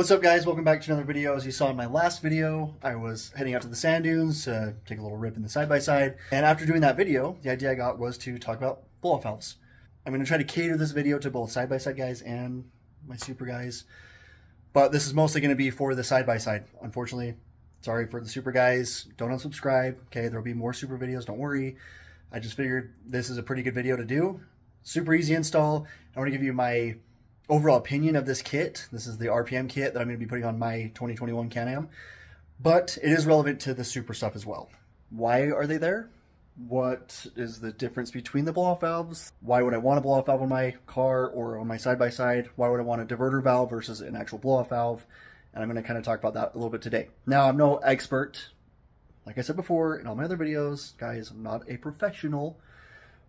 What's up, guys? Welcome back to another video. As you saw in my last video, I was heading out to the sand dunes to take a little rip in the side-by-side. And after doing that video, the idea I got was to talk about blow-off valves. I'm going to try to cater this video to both side-by-side guys and my super guys. But this is mostly going to be for the side-by-side. Unfortunately, sorry for the super guys. Don't unsubscribe. Okay, there'll be more super videos. Don't worry. I just figured this is a pretty good video to do. Super easy install. I want to give you my overall opinion of this kit. This is the RPM kit that I'm going to be putting on my 2021 Canam, but it is relevant to the super stuff as well. Why are they there? What is the difference between the blow-off valves? Why would I want a blow-off valve on my car or on my side-by-side? Why would I want a diverter valve versus an actual blow-off valve? And I'm going to kind of talk about that a little bit today. Now, I'm no expert. Like I said before in all my other videos, guys, I'm not a professional,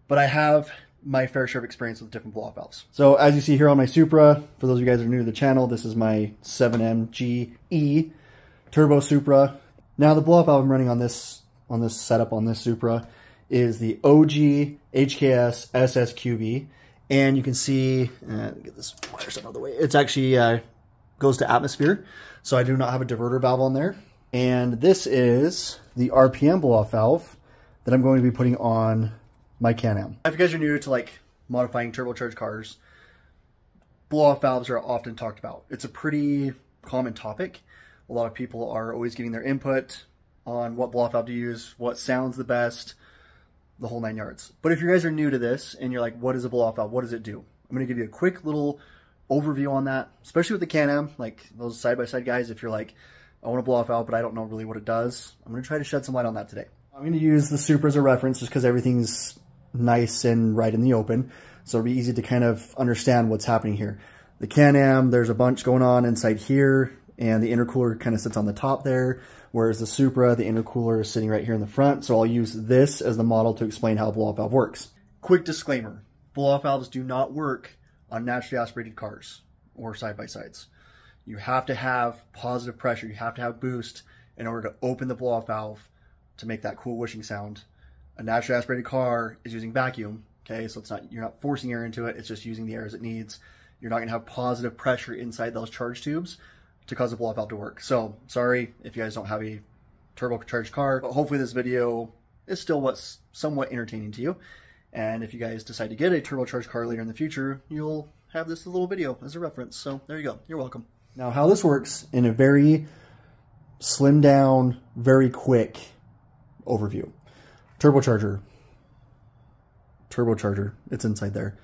but I have my fair share of experience with different blow-off valves. So as you see here on my Supra, for those of you guys who are new to the channel, this is my 7MGE Turbo Supra. Now the blow-off valve I'm running on this setup on this Supra is the OG HKS SSQV, and you can see, get this wire stuff out of the way, it's actually goes to atmosphere, so I do not have a diverter valve on there. And this is the RPM blow-off valve that I'm going to be putting on my Canam. If you guys are new to like modifying turbocharged cars, blow-off valves are often talked about. It's a pretty common topic. A lot of people are always giving their input on what blow-off valve to use, what sounds the best, the whole 9 yards. But if you guys are new to this and you're like, what is a blow-off valve? What does it do? I'm going to give you a quick little overview on that, especially with the Canam, like those side-by-side guys. If you're like, I want a blow-off valve, but I don't know really what it does, I'm going to try to shed some light on that today. I'm going to use the Supra as a reference just because everything's nice and right in the open, so it'll be easy to kind of understand what's happening here. The Canam, there's a bunch going on inside here, and the intercooler kind of sits on the top there, whereas the Supra, the intercooler is sitting right here in the front, so I'll use this as the model to explain how a blow-off valve works. Quick disclaimer, blow-off valves do not work on naturally aspirated cars or side-by-sides. You have to have positive pressure, you have to have boost in order to open the blow-off valve to make that cool whooshing sound. A naturally aspirated car is using vacuum, okay? So it's not, you're not forcing air into it, it's just using the air as it needs. You're not gonna have positive pressure inside those charge tubes to cause a blow-off valve to work. So, sorry if you guys don't have a turbocharged car, but hopefully this video is still what's somewhat entertaining to you. And if you guys decide to get a turbocharged car later in the future, you'll have this little video as a reference. So there you go, you're welcome. Now how this works in a very slimmed down, very quick overview. Turbocharger, it's inside there.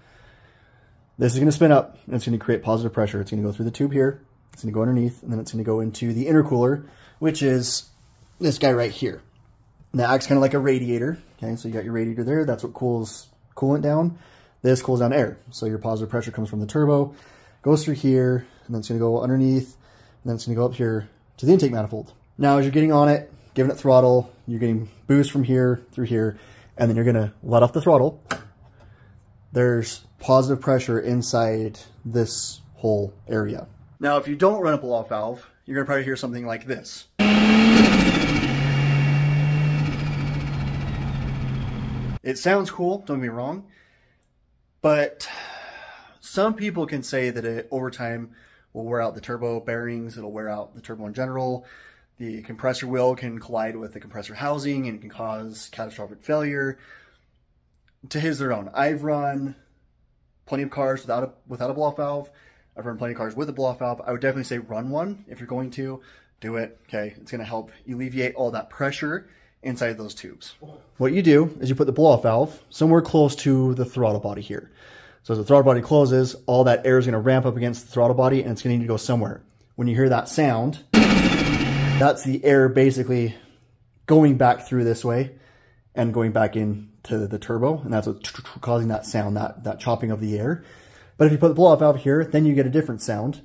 This is going to spin up and it's going to create positive pressure. It's going to go through the tube here, it's going to go underneath, and then it's going to go into the intercooler, which is this guy right here. And that acts kind of like a radiator. Okay, so you got your radiator there, that's what cools coolant down. This cools down air. So your positive pressure comes from the turbo, goes through here, and then it's going to go underneath, and then it's going to go up here to the intake manifold. Now as you're getting on it, giving it throttle, you're getting boost from here through here, and then you're gonna let off the throttle. There's positive pressure inside this whole area. Now, if you don't run a blow-off valve, you're gonna probably hear something like this. It sounds cool, don't get me wrong, but some people can say that it, over time, will wear out the turbo bearings, it'll wear out the turbo in general. The compressor wheel can collide with the compressor housing and it can cause catastrophic failure. To his their own. I've run plenty of cars without a blow-off valve. I've run plenty of cars with a blow-off valve. I would definitely say run one if you're going to. Do it, okay? It's going to help alleviate all that pressure inside those tubes. What you do is you put the blow-off valve somewhere close to the throttle body here. So as the throttle body closes, all that air is going to ramp up against the throttle body and it's going to need to go somewhere. When you hear that sound, that's the air basically going back through this way and going back into the turbo, and that's what's causing that sound, that chopping of the air. But if you put the blow-off valve here, then you get a different sound.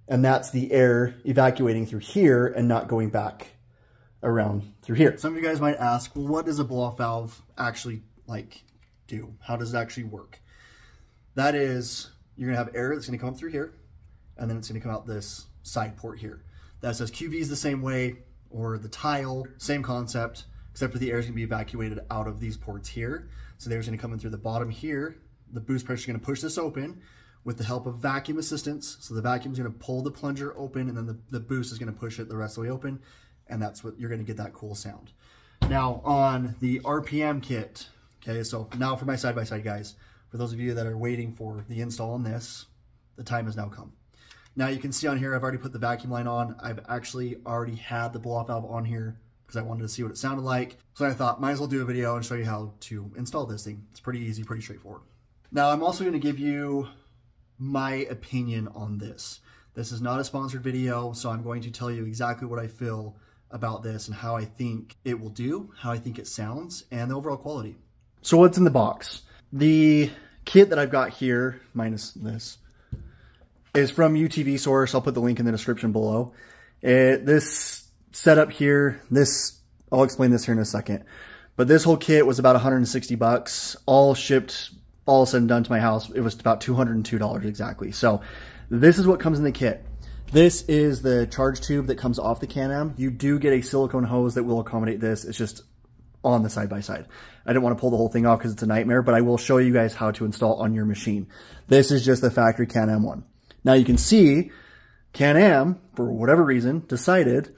And that's the air evacuating through here and not going back around through here. Some of you guys might ask, well, what does a blow-off valve actually do? How does it actually work? That is, you're gonna have air that's gonna come through here, and then it's going to come out this side port here. That says QV is the same way, or the tile, same concept, except for the air is going to be evacuated out of these ports here. So the air is going to come in through the bottom here. The boost pressure is going to push this open, with the help of vacuum assistance. So the vacuum is going to pull the plunger open, and then the boost is going to push it the rest of the way open, and that's what you're going to get that cool sound. Now on the RPM kit, okay, so now for my side-by-side guys, for those of you that are waiting for the install on this, the time has now come. Now you can see on here, I've already put the vacuum line on. I've actually already had the blow-off valve on here because I wanted to see what it sounded like. So I thought, might as well do a video and show you how to install this thing. It's pretty easy, pretty straightforward. Now I'm also going to give you my opinion on this. This is not a sponsored video, so I'm going to tell you exactly what I feel about this and how I think it will do, how I think it sounds, and the overall quality. So what's in the box? The kit that I've got here, minus this, is from UTV Source. I'll put the link in the description below. This setup here, I'll explain this here in a second, but this whole kit was about 160 bucks, all shipped, all said and done to my house. It was about $202 exactly. So this is what comes in the kit. This is the charge tube that comes off the Can-Am. You do get a silicone hose that will accommodate this. It's just on the side-by-side. I didn't want to pull the whole thing off because it's a nightmare, but I will show you guys how to install on your machine. This is just the factory Can-Am one. Now you can see Can-Am, for whatever reason, decided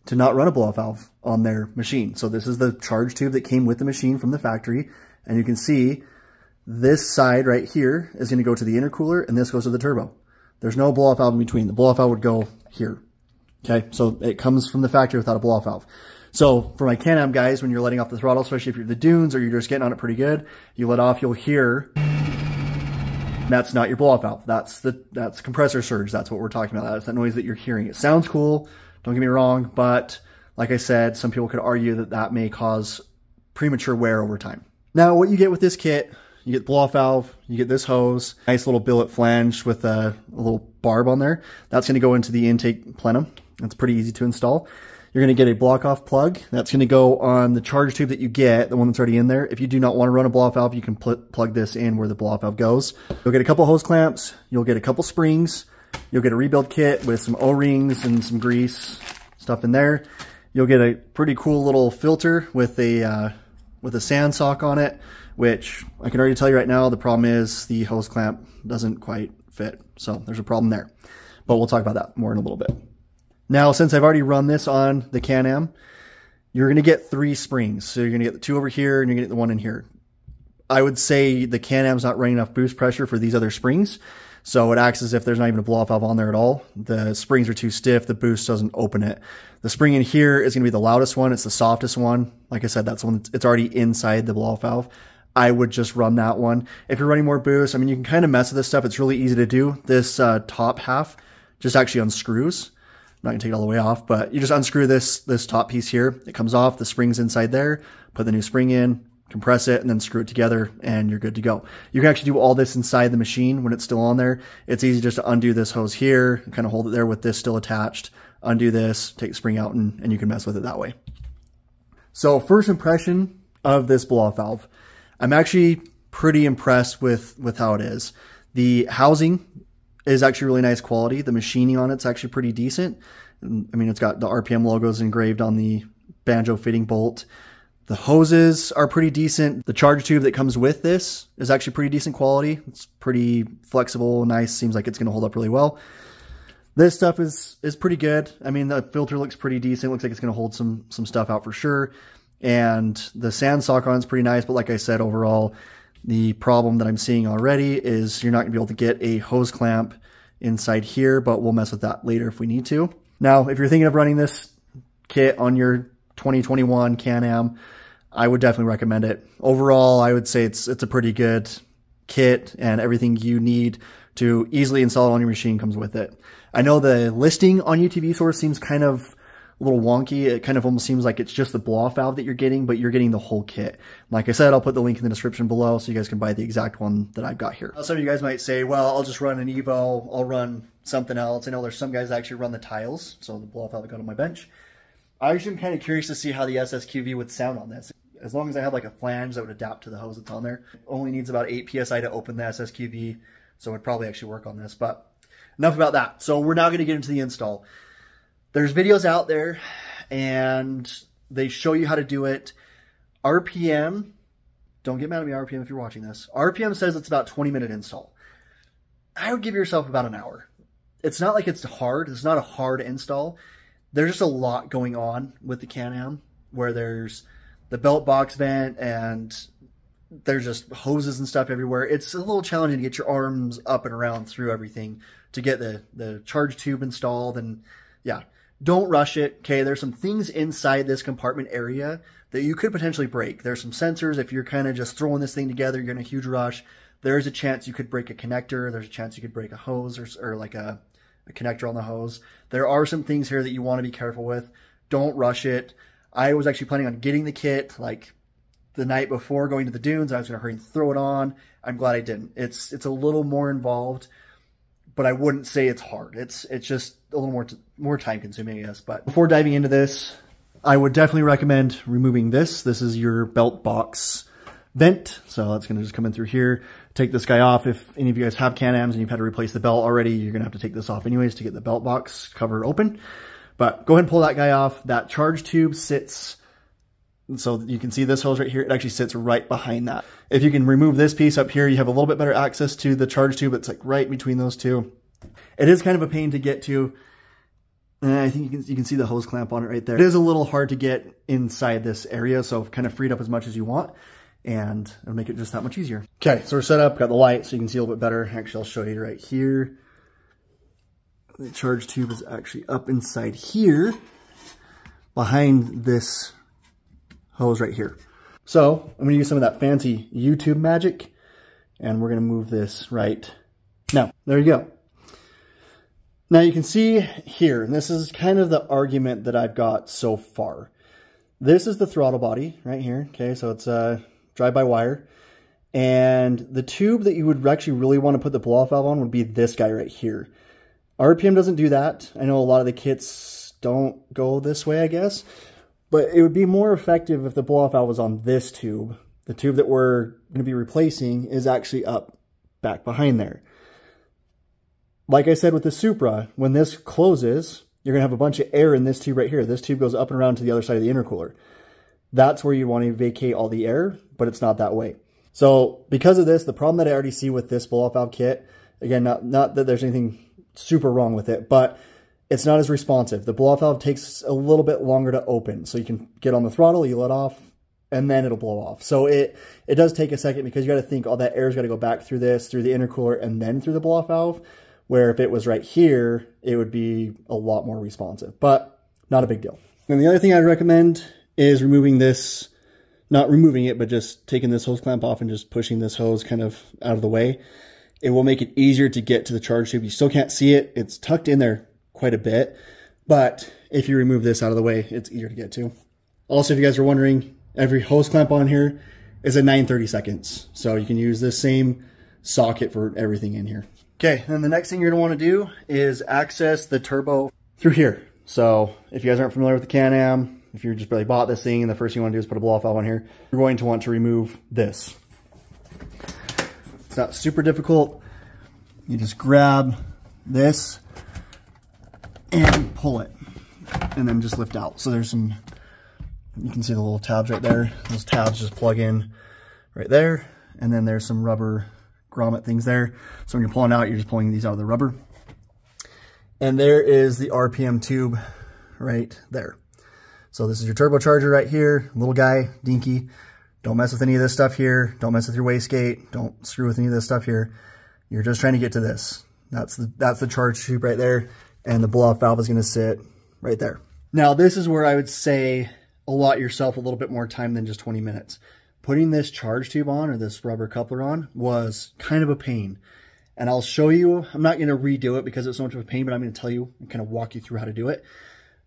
to not run a blow-off valve on their machine. So this is the charge tube that came with the machine from the factory. And you can see this side right here is going to go to the intercooler, and this goes to the turbo. There's no blow-off valve in between. The blow-off valve would go here. Okay, so it comes from the factory without a blow-off valve. So for my Can-Am guys, when you're letting off the throttle, especially if you're the dunes or you're just getting on it pretty good, you let off, you'll hear, that's not your blow-off valve. That's compressor surge. That's what we're talking about. That's that noise that you're hearing. It sounds cool, don't get me wrong, but like I said, some people could argue that that may cause premature wear over time. Now, what you get with this kit, you get the blow-off valve, you get this hose, nice little billet flange with a little barb on there. That's going to go into the intake plenum. That's pretty easy to install. You're going to get a block-off plug. That's going to go on the charge tube that you get, the one that's already in there. If you do not want to run a blow-off valve, you can plug this in where the blow-off valve goes. You'll get a couple hose clamps. You'll get a couple springs. You'll get a rebuild kit with some O-rings and some grease stuff in there. You'll get a pretty cool little filter with a sand sock on it, which I can already tell you right now, the problem is the hose clamp doesn't quite fit. So there's a problem there, but we'll talk about that more in a little bit. Now, since I've already run this on the Can-Am, you're going to get 3 springs. So you're going to get the 2 over here and you're going to get the 1 in here. I would say the Can-Am's not running enough boost pressure for these other springs. So it acts as if there's not even a blow-off valve on there at all. The springs are too stiff. The boost doesn't open it. The spring in here is going to be the loudest one. It's the softest one. Like I said, that's the one it's already inside the blow-off valve. I would just run that one. If you're running more boost, I mean, you can kind of mess with this stuff. It's really easy to do. This top half just actually unscrews. I'm not going to take it all the way off, but you just unscrew this top piece here. It comes off. The spring's inside there. Put the new spring in, compress it, and then screw it together, and you're good to go. You can actually do all this inside the machine when it's still on there. It's easy just to undo this hose here, and kind of hold it there with this still attached. Undo this, take the spring out, and you can mess with it that way. So first impression of this blow-off valve. I'm actually pretty impressed with how it is. The housing is actually really nice quality. The machining on it's actually pretty decent. I mean, it's got the RPM logos engraved on the banjo fitting bolt. The hoses are pretty decent. The charge tube that comes with this is actually pretty decent quality. It's pretty flexible, nice. Seems like it's going to hold up really well. This stuff is pretty good. I mean, the filter looks pretty decent. Looks like it's going to hold some stuff out for sure. And the sand sock on is pretty nice. But like I said, overall, the problem that I'm seeing already is you're not going to be able to get a hose clamp inside here, but we'll mess with that later if we need to. Now, if you're thinking of running this kit on your 2021 Can-Am, I would definitely recommend it. Overall, I would say it's a pretty good kit, and everything you need to easily install it on your machine comes with it. I know the listing on UTV Source seems kind of a little wonky. It kind of almost seems like it's just the blow-off valve that you're getting, but you're getting the whole kit. Like I said, I'll put the link in the description below so you guys can buy the exact one that I've got here. Some of you guys might say, well, I'll just run an Evo, I'll run something else. I know there's some guys that actually run the tiles, so the blow-off valve I got on my bench. I actually am kind of curious to see how the SSQV would sound on this. As long as I have like a flange that would adapt to the hose that's on there. It only needs about 8 PSI to open the SSQV, so it would probably actually work on this. But enough about that. So we're now going to get into the install. There's videos out there, and they show you how to do it. RPM, don't get mad at me, RPM, if you're watching this. RPM says it's about 20-minute install. I would give yourself about an hour. It's not like it's hard. It's not a hard install. There's just a lot going on with the Can-Am, where there's the belt box vent and there's just hoses and stuff everywhere. It's a little challenging to get your arms up and around through everything to get the charge tube installed. And yeah, don't rush it. Okay, there's some things inside this compartment area that you could potentially break. There's some sensors. If you're kind of just throwing this thing together, you're in a huge rush. There's a chance you could break a connector. There's a chance you could break a hose or like a connector on the hose. There are some things here that you want to be careful with. Don't rush it. I was actually planning on getting the kit like the night before going to the dunes. I was going to hurry and throw it on. I'm glad I didn't. It's a little more involved, but I wouldn't say it's hard. It's just a little more time consuming, I guess. But before diving into this, I would definitely recommend removing this. This is your belt box vent. So that's going to just come in through here. Take this guy off. If any of you guys have Can-Ams and you've had to replace the belt already, you're going to have to take this off anyways to get the belt box cover open. But go ahead and pull that guy off. That charge tube sits, so you can see this hose right here. It actually sits right behind that. If you can remove this piece up here, you have a little bit better access to the charge tube. It's like right between those two. It is kind of a pain to get to. And I think you can see the hose clamp on it right there. It is a little hard to get inside this area, so kind of freed up as much as you want, and it'll make it just that much easier. Okay, so we're set up, got the light so you can see a little bit better. Actually, I'll show you right here. The charge tube is actually up inside here behind this hose right here. So I'm going to use some of that fancy YouTube magic, and we're going to move this right now. There you go. Now you can see here, and this is kind of the argument that I've got so far. This is the throttle body right here. Okay, so it's drive-by-wire. And the tube that you would actually really want to put the blow-off valve on would be this guy right here. RPM doesn't do that. I know a lot of the kits don't go this way, I guess. But it would be more effective if the blow-off valve was on this tube. The tube that we're going to be replacing is actually up back behind there. Like I said with the Supra, when this closes, you're going to have a bunch of air in this tube right here. This tube goes up and around to the other side of the intercooler. That's where you want to vacate all the air, but it's not that way. So because of this, the problem that I already see with this blow-off valve kit, again, not that there's anything super wrong with it, but it's not as responsive. The blow-off valve takes a little bit longer to open. So you can get on the throttle, you let off, and then it'll blow off. So it does take a second, because you got to think all that air's got to go back through this, through the intercooler, and then through the blow-off valve. Where if it was right here, it would be a lot more responsive, but not a big deal. And the other thing I'd recommend is removing this, not removing it, but just taking this hose clamp off and just pushing this hose kind of out of the way. It will make it easier to get to the charge tube. You still can't see it. It's tucked in there quite a bit, but if you remove this out of the way, it's easier to get to. Also, if you guys are wondering, every hose clamp on here is a 9/32. So you can use this same socket for everything in here. Okay, and the next thing you're going to want to do is access the turbo through here. So if you guys aren't familiar with the Can-Am, if you just barely bought this thing and the first thing you want to do is put a blow-off valve on here, you're going to want to remove this. It's not super difficult. You just grab this and pull it, and then just lift out. So there's some, you can see the little tabs right there. Those tabs just plug in right there, and then there's some rubber grommet things there. So when you're pulling out, you're just pulling these out of the rubber. And there is the RPM tube right there. So this is your turbocharger right here, little guy, dinky. Don't mess with any of this stuff here. Don't mess with your wastegate. Don't screw with any of this stuff here. You're just trying to get to this. That's the charge tube right there. And the blow-off valve is going to sit right there. Now this is where I would say allot yourself a little bit more time than just 20 minutes. Putting this charge tube on, or this rubber coupler on, was kind of a pain. And I'll show you, I'm not going to redo it because it's so much of a pain, but I'm going to tell you and kind of walk you through how to do it.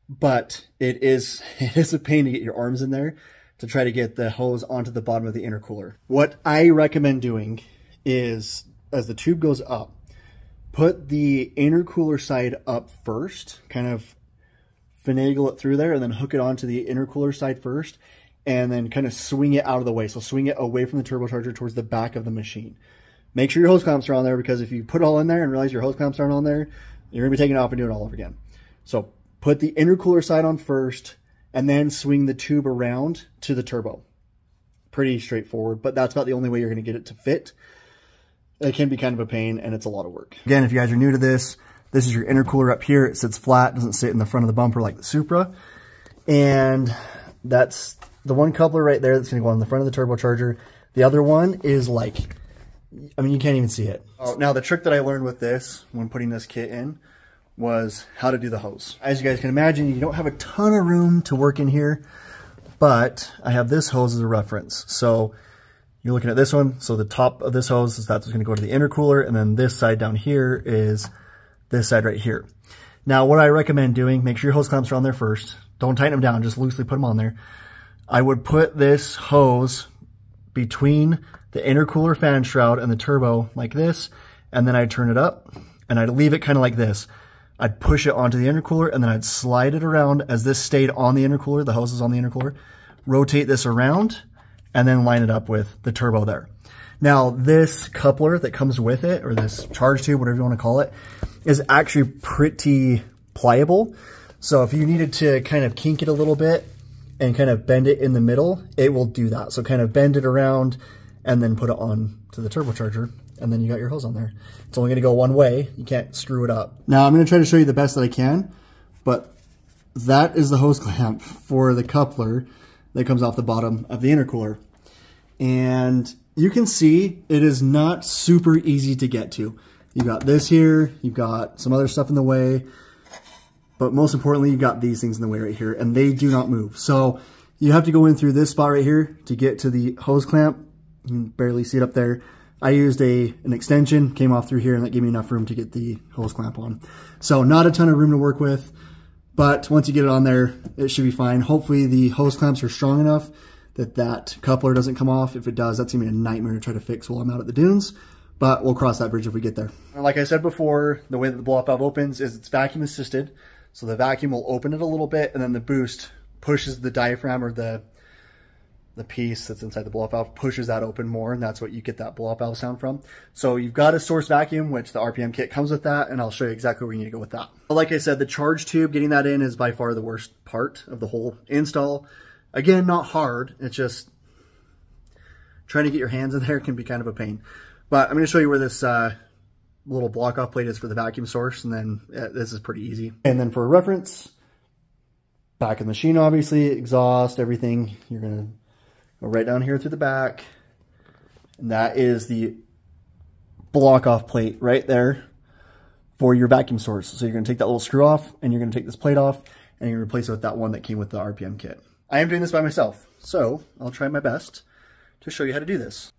But it is a pain to get your arms in there to try to get the hose onto the bottom of the intercooler. What I recommend doing is, as the tube goes up, put the intercooler side up first, kind of finagle it through there, and then hook it onto the intercooler side first, and then kind of swing it out of the way. So swing it away from the turbocharger towards the back of the machine. Make sure your hose clamps are on there, because if you put it all in there and realize your hose clamps aren't on there, you're going to be taking it off and doing it all over again. So put the intercooler side on first, and then swing the tube around to the turbo. Pretty straightforward, but that's about the only way you're going to get it to fit. it can be kind of a pain and it's a lot of work. Again, if you guys are new to this, this is your intercooler up here. It sits flat, doesn't sit in the front of the bumper like the Supra. And that's the one coupler right there that's gonna go on the front of the turbocharger. The other one is like, I mean, you can't even see it. Oh, now the trick that I learned with this when putting this kit in was how to do the hose. As you guys can imagine, you don't have a ton of room to work in here, but I have this hose as a reference. So you're looking at this one. So the top of this hose is that's going to go to the intercooler, and then this side down here is this side right here. Now, what I recommend doing, make sure your hose clamps are on there first. Don't tighten them down, just loosely put them on there. I would put this hose between the intercooler fan shroud and the turbo like this, and then I'd turn it up, and I'd leave it kind of like this. I'd push it onto the intercooler, and then I'd slide it around as this stayed on the intercooler, the hose is on the intercooler, rotate this around, and then line it up with the turbo there. Now, this coupler that comes with it, or this charge tube, whatever you want to call it, is actually pretty pliable. So if you needed to kind of kink it a little bit and kind of bend it in the middle, it will do that. So kind of bend it around and then put it on to the turbocharger, and then you got your hose on there. It's only going to go one way. You can't screw it up. Now I'm going to try to show you the best that I can, but that is the hose clamp for the coupler that comes off the bottom of the intercooler. And you can see it is not super easy to get to. You've got this here, you've got some other stuff in the way, but most importantly, you've got these things in the way right here, and they do not move. So you have to go in through this spot right here to get to the hose clamp. You can barely see it up there. I used an extension, came off through here, and that gave me enough room to get the hose clamp on. So not a ton of room to work with, but once you get it on there, it should be fine. Hopefully the hose clamps are strong enough that that coupler doesn't come off. If it does, that's gonna be a nightmare to try to fix while I'm out at the dunes, but we'll cross that bridge if we get there. Like I said before, the way that the blow-off valve opens is it's vacuum assisted. So the vacuum will open it a little bit, and then the boost pushes the diaphragm, or the piece that's inside the blow-off valve, pushes that open more, and that's what you get that blow-off valve sound from. So you've got a source vacuum, which the RPM kit comes with that, and I'll show you exactly where you need to go with that. But like I said, the charge tube, getting that in is by far the worst part of the whole install. Again, not hard, it's just trying to get your hands in there can be kind of a pain. But I'm going to show you where this little block-off plate is for the vacuum source, and then this is pretty easy. And then for a reference, back of the machine, obviously, exhaust, everything, you're going to go right down here through the back, and that is the block-off plate right there for your vacuum source. So you're going to take that little screw off, and you're going to take this plate off, and you're going to replace it with that one that came with the RPM kit. I am doing this by myself, so I'll try my best to show you how to do this.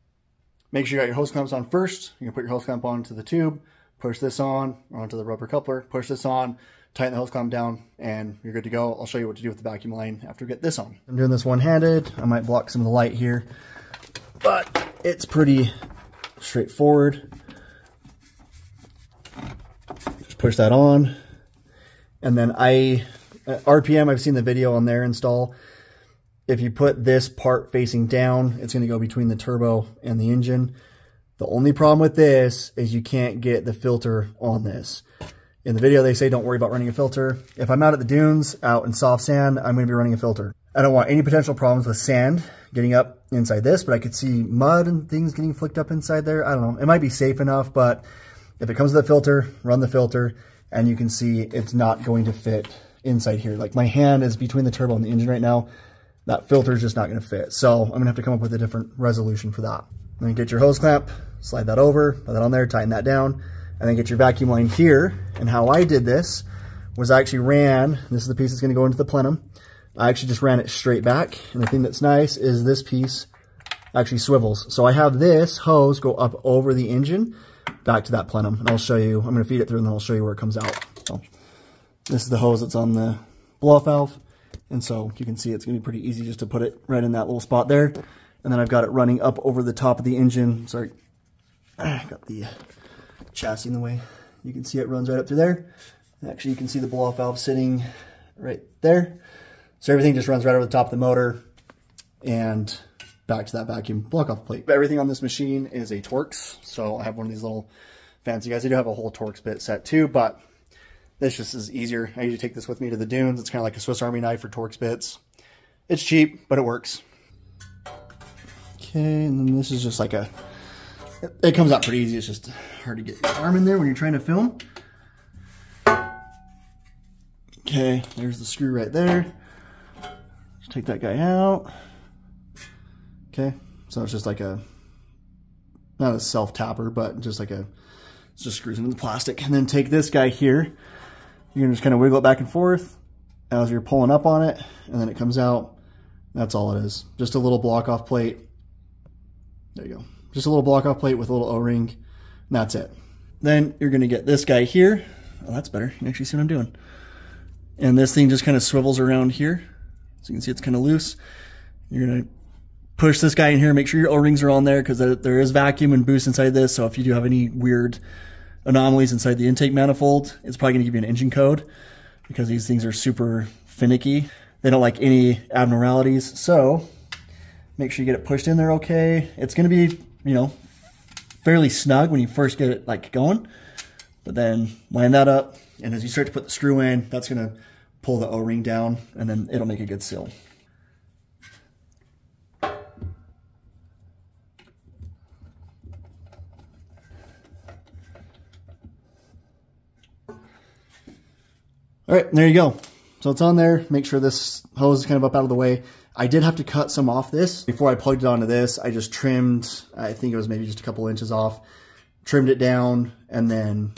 Make sure you got your hose clamps on first. You're going to put your hose clamp onto the tube, push this on, or onto the rubber coupler, push this on, tighten the hose clamp down, and you're good to go. I'll show you what to do with the vacuum line after we get this on. I'm doing this one-handed. I might block some of the light here, but it's pretty straightforward. Just push that on, and then RPM, I've seen the video on their install. If you put this part facing down, it's going to go between the turbo and the engine. The only problem with this is you can't get the filter on this. In the video, they say don't worry about running a filter. If I'm out at the dunes, out in soft sand, I'm going to be running a filter. I don't want any potential problems with sand getting up inside this, but I could see mud and things getting flicked up inside there. I don't know. It might be safe enough, but if it comes with a filter, run the filter, and you can see it's not going to fit inside here. Like my hand is between the turbo and the engine right now. That filter is just not going to fit. So I'm going to have to come up with a different resolution for that. Then get your hose clamp, slide that over, put that on there, tighten that down, and then get your vacuum line here. And how I did this was I actually ran, this is the piece that's going to go into the plenum. I actually just ran it straight back. And the thing that's nice is this piece actually swivels. So I have this hose go up over the engine back to that plenum. And I'll show you, I'm going to feed it through and then I'll show you where it comes out. So this is the hose that's on the blow-off valve. And so you can see it's going to be pretty easy just to put it right in that little spot there. And then I've got it running up over the top of the engine. Sorry, I got the chassis in the way. You can see it runs right up through there. And actually, you can see the blow-off valve sitting right there. So everything just runs right over the top of the motor and back to that vacuum block-off plate. Everything on this machine is a Torx. So I have one of these little fancy guys. I do have a whole Torx bit set too, but this just is easier. I usually take this with me to the dunes. It's kind of like a Swiss Army knife for Torx bits. It's cheap, but it works. Okay, and then this is just like a It comes out pretty easy. It's just hard to get your arm in there when you're trying to film. Okay, there's the screw right there. Just take that guy out. Okay, so it's just like a, not a self-tapper, but just like a, it just screws into the plastic. And then take this guy here. You're gonna just kind of wiggle it back and forth as you're pulling up on it, and then it comes out. That's all it is. Just a little block-off plate. There you go. Just a little block-off plate with a little O-ring, and that's it. Then you're gonna get this guy here. Oh, that's better. You can actually see what I'm doing. And this thing just kind of swivels around here. So you can see it's kind of loose. You're gonna push this guy in here, make sure your O-rings are on there, because there is vacuum and boost inside this. So if you do have any weird anomalies inside the intake manifold, it's probably gonna give you an engine code, because these things are super finicky. They don't like any abnormalities. So make sure you get it pushed in there okay. It's gonna be, you know, fairly snug when you first get it like going, but then line that up, and as you start to put the screw in, that's gonna pull the O-ring down, and then it'll make a good seal. All right, there you go. So it's on there. Make sure this hose is kind of up out of the way. I did have to cut some off this. Before I plugged it onto this, I just trimmed, I think it was maybe just a couple inches off, trimmed it down, and then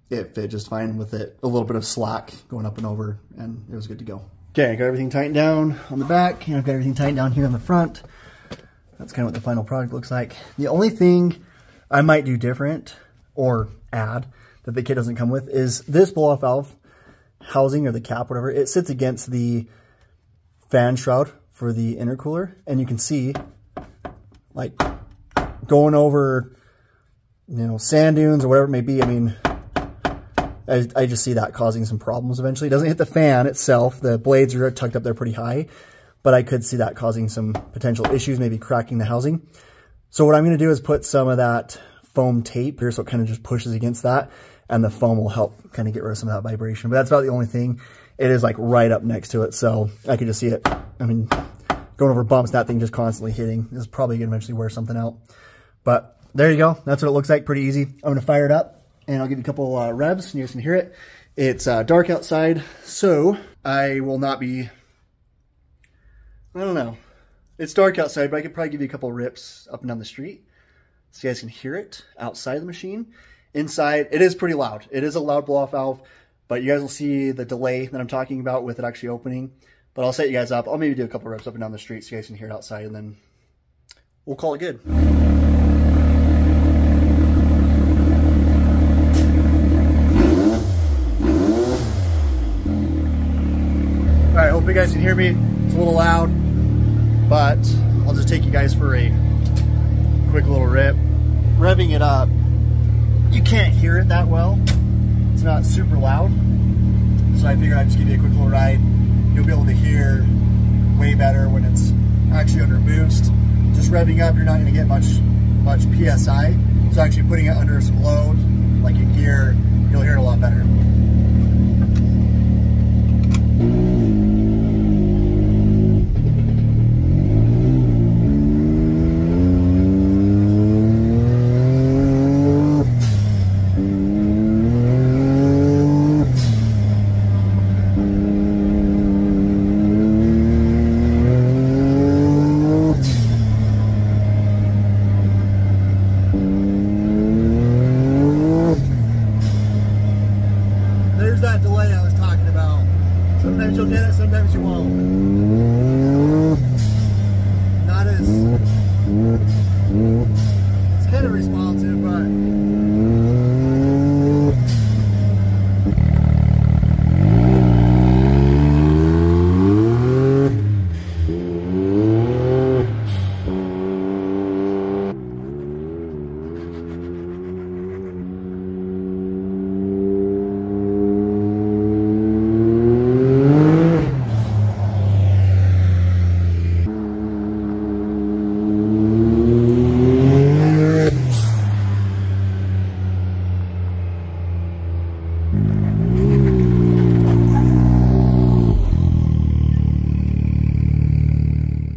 it fit just fine with it. A little bit of slack going up and over, and it was good to go. Okay, I got everything tightened down on the back, and I've got everything tightened down here on the front. That's kind of what the final product looks like. The only thing I might do different, or add, that the kit doesn't come with, is this blow-off valve housing, or the cap, whatever. It sits against the fan shroud for the intercooler, and you can see, like, going over, you know, sand dunes or whatever it may be. I mean, I just see that causing some problems eventually. It doesn't hit the fan itself. The blades are tucked up there pretty high, but I could see that causing some potential issues, maybe cracking the housing. So what I'm going to do is put some of that foam tape here, so it kind of just pushes against that, and the foam will help kind of get rid of some of that vibration. But that's about the only thing. It is like right up next to it, so I could just see it. I mean, going over bumps, that thing just constantly hitting is probably going to eventually wear something out. But there you go. That's what it looks like. Pretty easy. I'm going to fire it up, and I'll give you a couple revs, and you guys can hear it. It's dark outside, so I will not be, I don't know. It's dark outside, but I could probably give you a couple rips up and down the street so you guys can hear it outside the machine. Inside, it is pretty loud. It is a loud blow-off valve, but you guys will see the delay that I'm talking about with it actually opening. But I'll set you guys up. I'll maybe do a couple rips up and down the street so you guys can hear it outside, and then we'll call it good. All right, hope you guys can hear me. It's a little loud, but I'll just take you guys for a quick little rip. Revving it up, you can't hear it that well. It's not super loud, so I figured I'd just give you a quick little ride. You'll be able to hear way better when it's actually under boost. Just revving up, you're not going to get much PSI. So actually putting it under some load, like in gear, you'll hear it a lot better. That delay I was talking about. Sometimes you'll get it, sometimes you won't. Not as, it's kind of responsive, but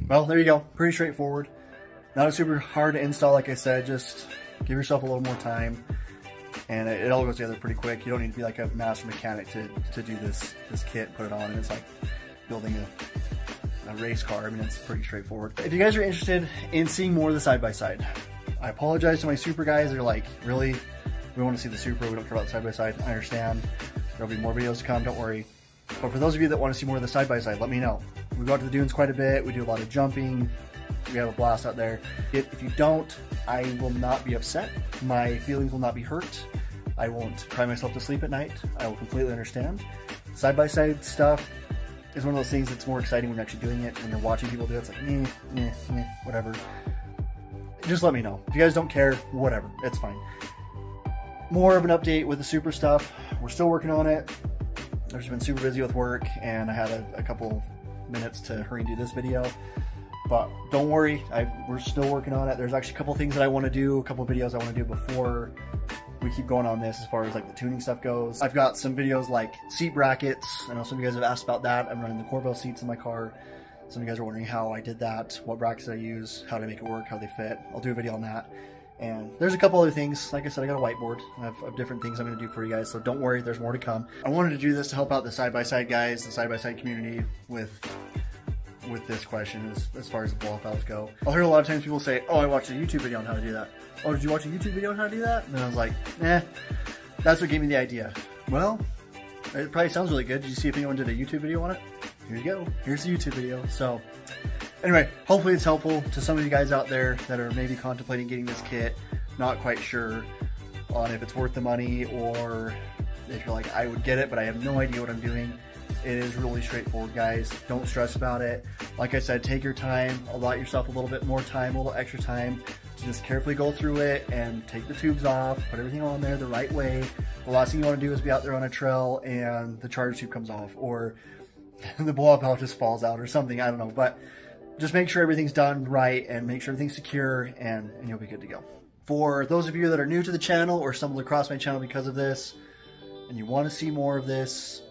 well, there you go. Pretty straightforward. Not super hard to install, like I said. Just Give yourself a little more time, and it all goes together pretty quick. You don't need to be like a master mechanic to do this kit, put it on, and it's like building a race car. I mean, it's pretty straightforward. If you guys are interested in seeing more of the side-by-side, I apologize to my Supra guys. They're like, really? We want to see the Supra, we don't care about the side-by-side. I understand. There'll be more videos to come, don't worry. But for those of you that want to see more of the side-by-side, let me know. We go out to the dunes quite a bit. We do a lot of jumping. We have a blast out there. If you don't, I will not be upset. My feelings will not be hurt. I won't cry myself to sleep at night. I will completely understand. Side-by-side stuff is one of those things that's more exciting when you're actually doing it. When you're watching people do it, it's like, whatever. Just let me know. If you guys don't care, whatever. It's fine. More of an update with the Supra stuff. We're still working on it. I've just been super busy with work, and I had a couple minutes to hurry and do this video. But don't worry, we're still working on it. There's actually a couple things that I want to do, a couple videos I want to do before we keep going on this as far as like the tuning stuff goes. I've got some videos like seat brackets. I know some of you guys have asked about that. I'm running the Corbel seats in my car. Some of you guys are wondering how I did that, what brackets I use, how to make it work, how they fit. I'll do a video on that. And there's a couple other things. Like I said, I got a whiteboard of different things I'm going to do for you guys, so don't worry, there's more to come. I wanted to do this to help out the side-by-side guys, the side-by-side community with this question as far as the blow-off valves go. I'll hear a lot of times people say, oh, I watched a YouTube video on how to do that. Oh, did you watch a YouTube video on how to do that? And I was like, that's what gave me the idea. Well, it probably sounds really good. Did you see if anyone did a YouTube video on it? Here you go. Here's the YouTube video. So anyway, hopefully it's helpful to some of you guys out there that are maybe contemplating getting this kit, not quite sure on if it's worth the money, or if you're like, I would get it, but I have no idea what I'm doing. It is really straightforward, guys. Don't stress about it. Like I said, take your time, allot yourself a little bit more time, a little extra time to just carefully go through it and take the tubes off, put everything on there the right way. The last thing you want to do is be out there on a trail and the charge tube comes off, or the blow-off valve just falls out or something, I don't know. But just make sure everything's done right and make sure everything's secure, and you'll be good to go. For those of you that are new to the channel or stumbled across my channel because of this, and you want to see more of this,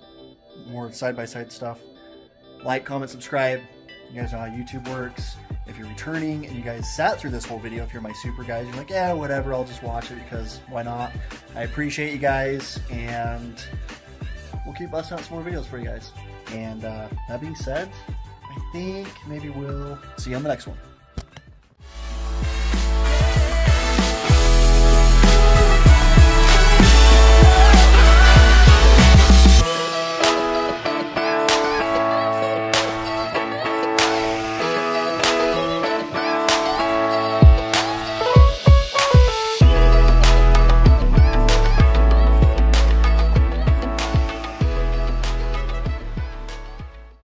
more side-by-side stuff, like, comment, subscribe. You guys know how YouTube works. If you're returning and you guys sat through this whole video, if you're my Supra guys, you're like, yeah, whatever, I'll just watch it because why not? I appreciate you guys, and we'll keep busting out some more videos for you guys. And that being said, I think maybe we'll see you on the next one.